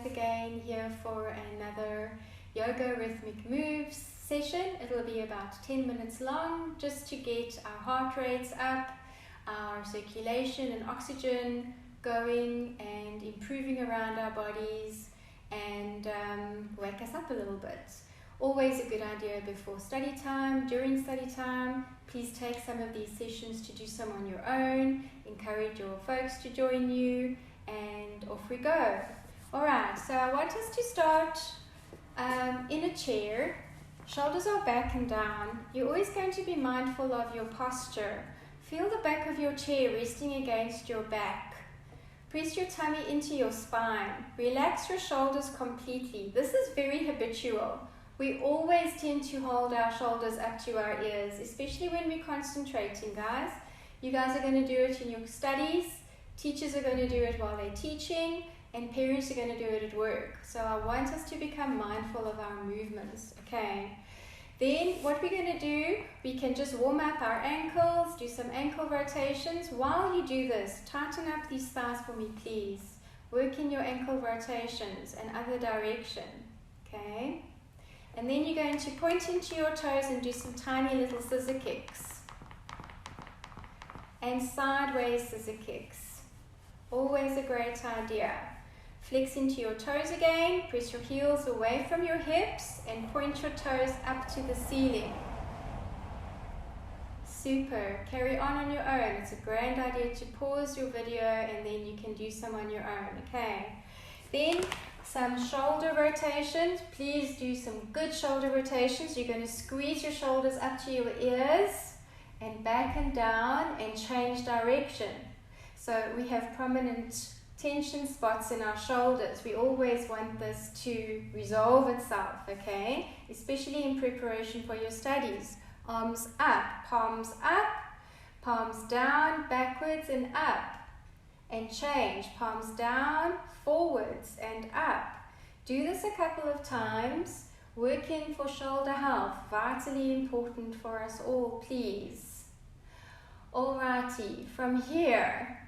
back again here for another yoga rhythmic moves session. It will be about 10 minutes long, just to get our heart rates up, our circulation and oxygen going and improving around our bodies, and wake us up a little bit. Always a good idea before study time, during study time. Please take some of these sessions to do some on your own. Encourage your folks to join you, and off we go. Alright, so I want us to start in a chair. Shoulders are back and down. You're always going to be mindful of your posture. Feel the back of your chair resting against your back. Press your tummy into your spine. Relax your shoulders completely. This is very habitual. We always tend to hold our shoulders up to our ears, especially when we're concentrating, guys. You guys are going to do it in your studies. Teachers are going to do it while they're teaching, and parents are going to do it at work. So I want us to become mindful of our movements, okay? Then what we're going to do, we can just warm up our ankles, do some ankle rotations. While you do this, tighten up these thighs for me, please. Work in your ankle rotations and other direction, okay? And then you're going to point into your toes and do some tiny little scissor kicks. And sideways scissor kicks. Always a great idea. Flex into your toes again, press your heels away from your hips and point your toes up to the ceiling. Super. Carry on your own. It's a grand idea to pause your video and then you can do some on your own, okay? Then some shoulder rotations. Please do some good shoulder rotations. You're going to squeeze your shoulders up to your ears and back and down and change direction. So we have prominent tension spots in our shoulders. We always want this to resolve itself, okay? Especially in preparation for your studies. Arms up, palms down, backwards and up. And change, palms down, forwards and up. Do this a couple of times. Working for shoulder health, vitally important for us all, please. Alrighty, from here,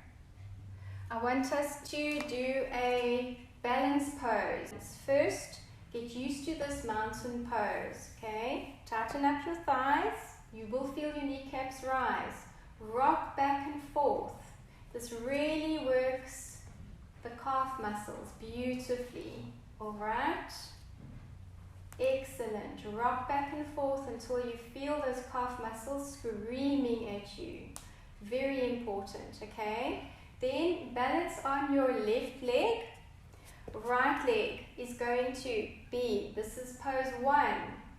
I want us to do a balance pose. First, get used to this mountain pose, okay? Tighten up your thighs. You will feel your kneecaps rise. Rock back and forth. This really works the calf muscles beautifully, alright? Excellent. Rock back and forth until you feel those calf muscles screaming at you. Very important, okay? Then balance on your left leg. Right leg is going to be, this is pose 1,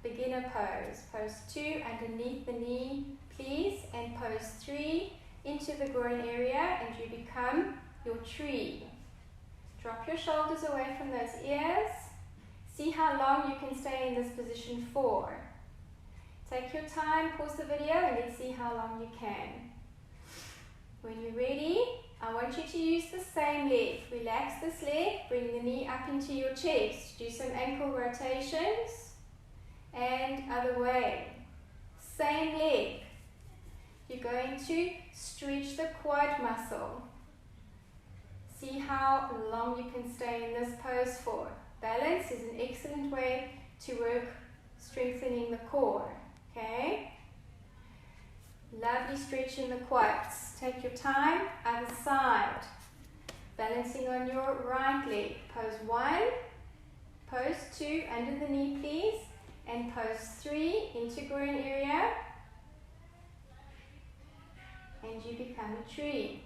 beginner pose. Pose 2, underneath the knee, please. And pose 3, into the groin area, and you become your tree. Drop your shoulders away from those ears. See how long you can stay in this position for. Take your time, pause the video, and let's see how long you can. When you're ready, I want you to use the same leg. Relax this leg, bring the knee up into your chest. Do some ankle rotations, and other way. Same leg. You're going to stretch the quad muscle. See how long you can stay in this pose for. Balance is an excellent way to work strengthening the core, okay? Lovely stretch in the quads. Take your time, other side. Balancing on your right leg. Pose 1, pose 2, under the knee please, and pose 3, into groin area. And you become a tree.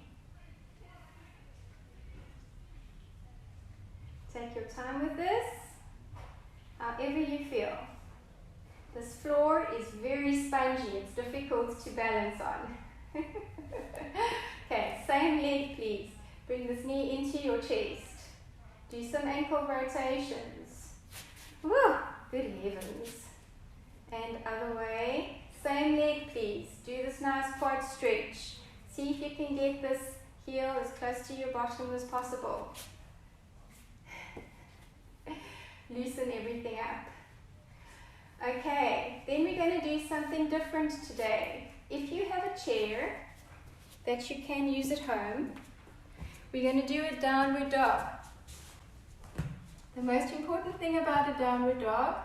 Take your time with this, however you feel. This floor is very spongy, it's difficult to balance on. Okay, same leg please. Bring this knee into your chest. Do some ankle rotations. Woo, good heavens. And other way. Same leg please. Do this nice quad stretch. See if you can get this heel as close to your bottom as possible. Loosen everything up. Okay, then we're going to do something different today. If you have a chair that you can use at home, we're going to do a downward dog. The most important thing about a downward dog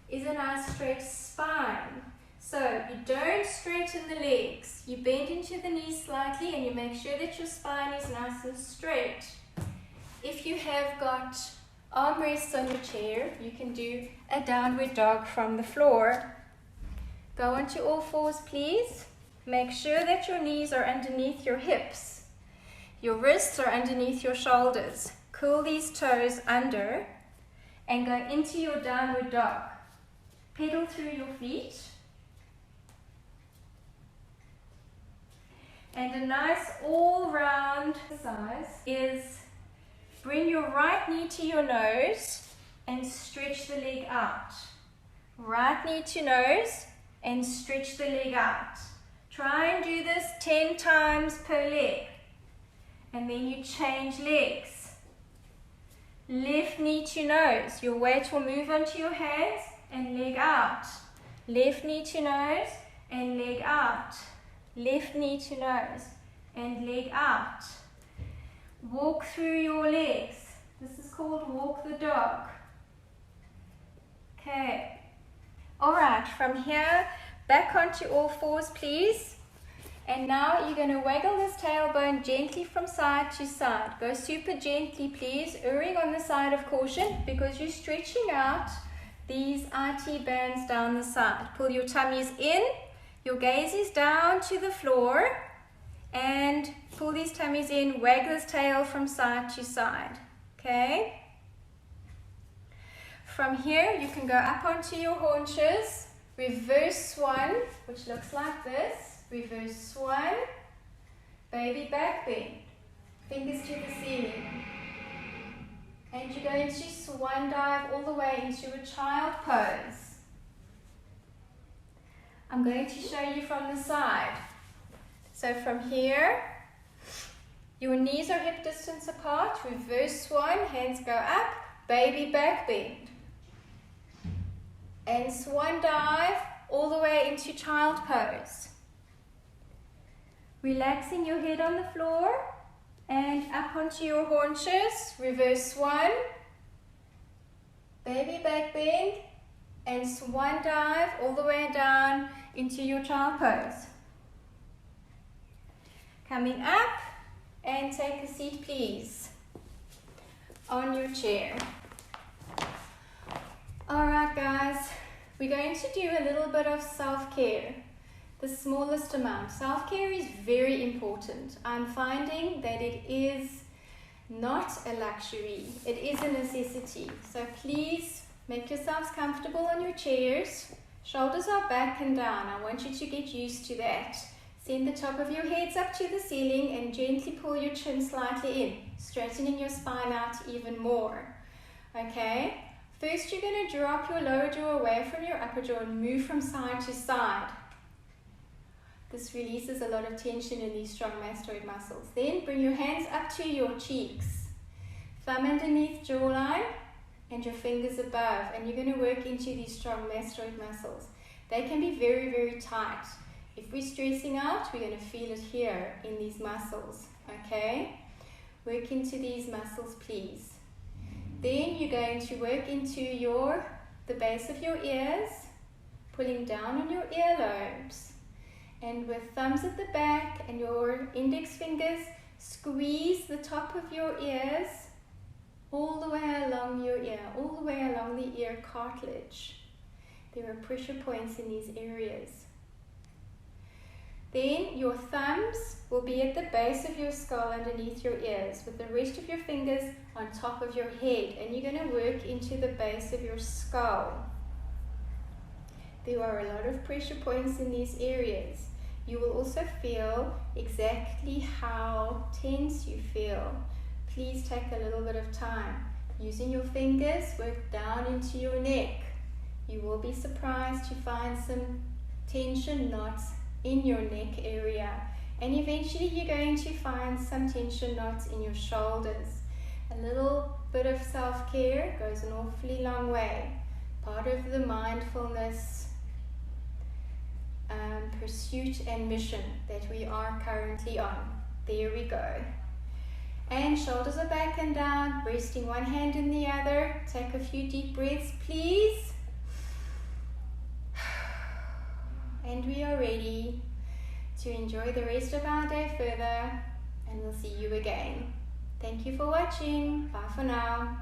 is a nice straight spine. So you don't straighten the legs. You bend into the knees slightly and you make sure that your spine is nice and straight. If you have got armrests on your chair, you can do a downward dog from the floor. Go onto all fours, please. Make sure that your knees are underneath your hips. Your wrists are underneath your shoulders. Curl these toes under and go into your downward dog. Pedal through your feet. And a nice all-round exercise is bring your right knee to your nose and stretch the leg out. Right knee to nose and stretch the leg out. Try and do this 10 times per leg. And then you change legs. Left knee to nose. Your weight will move onto your hands and leg out. Left knee to nose and leg out. Left knee to nose and leg out. Walk through your legs. This is called walk the dog. Okay. Alright, from here, back onto all fours, please. And now you're going to waggle this tailbone gently from side to side. Go super gently, please, erring on the side of caution because you're stretching out these IT bands down the side. Pull your tummies in, your gaze is down to the floor, and pull these tummies in, wag this tail from side to side. Okay? From here, you can go up onto your haunches, reverse swan, which looks like this. Reverse swan, baby back bend, fingers to the ceiling. And you're going to swan dive all the way into a child pose. I'm going to show you from the side. So from here, your knees are hip distance apart, reverse swan, hands go up, baby back bend. And swan dive all the way into child pose. Relaxing your head on the floor and up onto your haunches, reverse swan, baby back bend, and swan dive all the way down into your child pose. Coming up, and take a seat please on your chair. Alright guys, we're going to do a little bit of self-care. The smallest amount. Self-care is very important. I'm finding that it is not a luxury, it is a necessity. So please make yourselves comfortable on your chairs. Shoulders are back and down. I want you to get used to that. Send the top of your heads up to the ceiling and gently pull your chin slightly in, straightening your spine out even more. Okay? First you're going to drop your lower jaw away from your upper jaw and move from side to side. This releases a lot of tension in these strong mastoid muscles. Then bring your hands up to your cheeks. Thumb underneath jawline and your fingers above. And you're going to work into these strong mastoid muscles. They can be very, very tight. If we're stressing out, we're going to feel it here in these muscles. Okay? Work into these muscles, please. Then you're going to work into the base of your ears, pulling down on your earlobes. And with thumbs at the back and your index fingers, squeeze the top of your ears all the way along your ear, all the way along the ear cartilage. There are pressure points in these areas. Then your thumbs will be at the base of your skull underneath your ears, with the rest of your fingers on top of your head. And you're going to work into the base of your skull. There are a lot of pressure points in these areas. You will also feel exactly how tense you feel. Please take a little bit of time. Using your fingers, work down into your neck. You will be surprised to find some tension knots in your neck area. And eventually you're going to find some tension knots in your shoulders. A little bit of self-care goes an awfully long way. Part of the mindfulness pursuit and mission that we are currently on. There we go. And shoulders are back and down, resting one hand in the other. Take a few deep breaths, please. And we are ready to enjoy the rest of our day further, and we'll see you again. Thank you for watching. Bye for now.